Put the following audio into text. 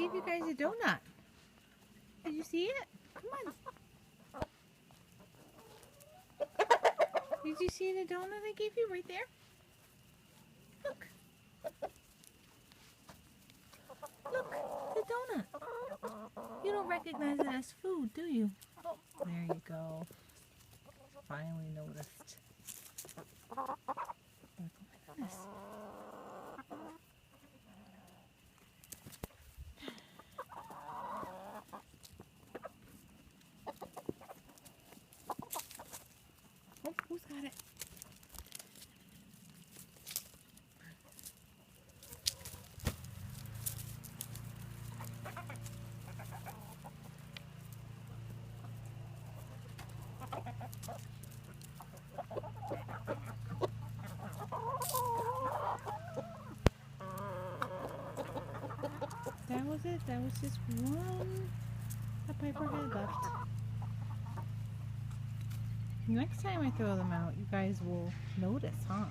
gave you guys a donut. Did you see it? Come on. Did you see the donut I gave you right there? Look. Look, the donut. You don't recognize it as food, do you? Oh, there you go. Finally noticed. Oh my goodness. Oh, who's got it? That was it. That was just one that Piper had left. Next time I throw them out, you guys will notice, huh?